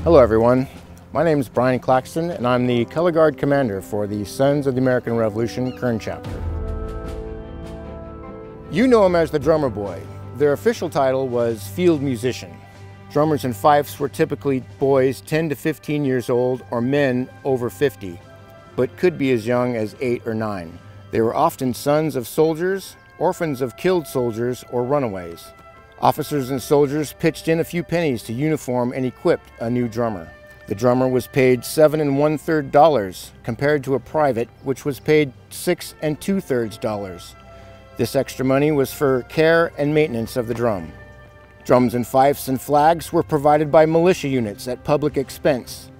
Hello everyone, my name is Brian Claxton and I'm the Color Guard Commander for the Sons of the American Revolution Kern Chapter. You know him as the Drummer Boy. Their official title was Field Musician. Drummers and fifes were typically boys 10 to 15 years old or men over 50, but could be as young as 8 or 9. They were often sons of soldiers, orphans of killed soldiers, or runaways. Officers and soldiers pitched in a few pennies to uniform and equip a new drummer. The drummer was paid $7 1/3 compared to a private, which was paid $6 2/3. This extra money was for care and maintenance of the drum. Drums and fifes and flags were provided by militia units at public expense.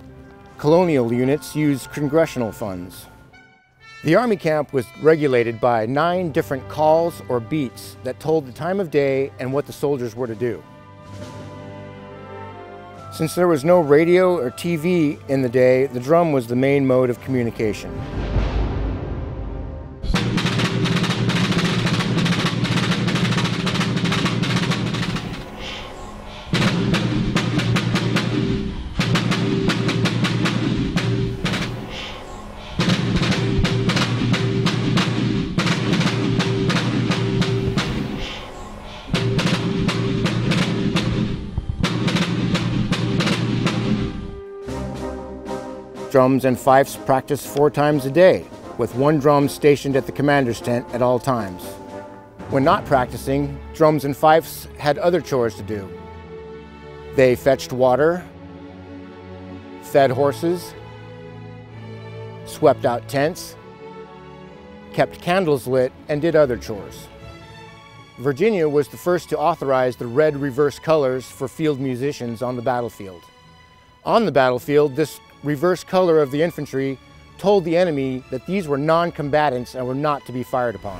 Colonial units used congressional funds. The Army camp was regulated by 9 different calls or beats that told the time of day and what the soldiers were to do. Since there was no radio or TV in the day, the drum was the main mode of communication. Drums and fifes practiced 4 times a day, with 1 drum stationed at the commander's tent at all times. When not practicing, drums and fifes had other chores to do. They fetched water, fed horses, swept out tents, kept candles lit, and did other chores. Virginia was the first to authorize the red reverse colors for field musicians on the battlefield. On the battlefield, this reverse color of the infantry told the enemy that these were non-combatants and were not to be fired upon.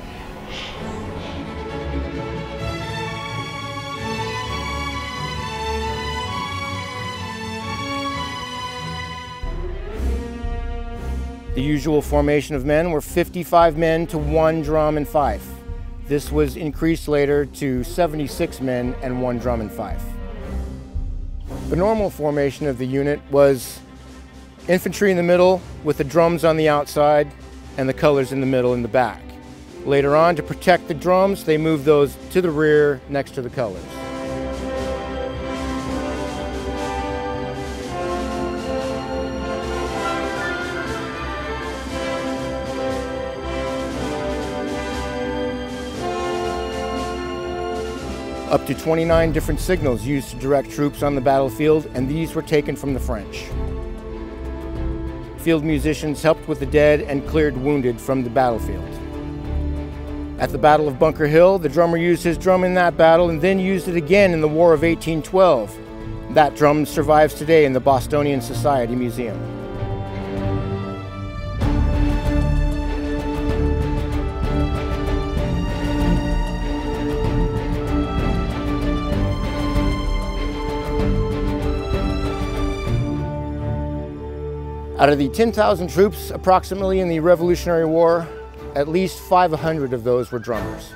The usual formation of men were 55 men to 1 drum and fife. This was increased later to 76 men and 1 drum and fife. The normal formation of the unit was infantry in the middle with the drums on the outside and the colors in the middle in the back. Later on, to protect the drums, they moved those to the rear next to the colors. Up to 29 different signals used to direct troops on the battlefield, and these were taken from the French. Field musicians helped with the dead and cleared wounded from the battlefield. At the Battle of Bunker Hill, the drummer used his drum in that battle and then used it again in the War of 1812. That drum survives today in the Bostonian Society Museum. Out of the 10,000 troops approximately in the Revolutionary War, at least 500 of those were drummers.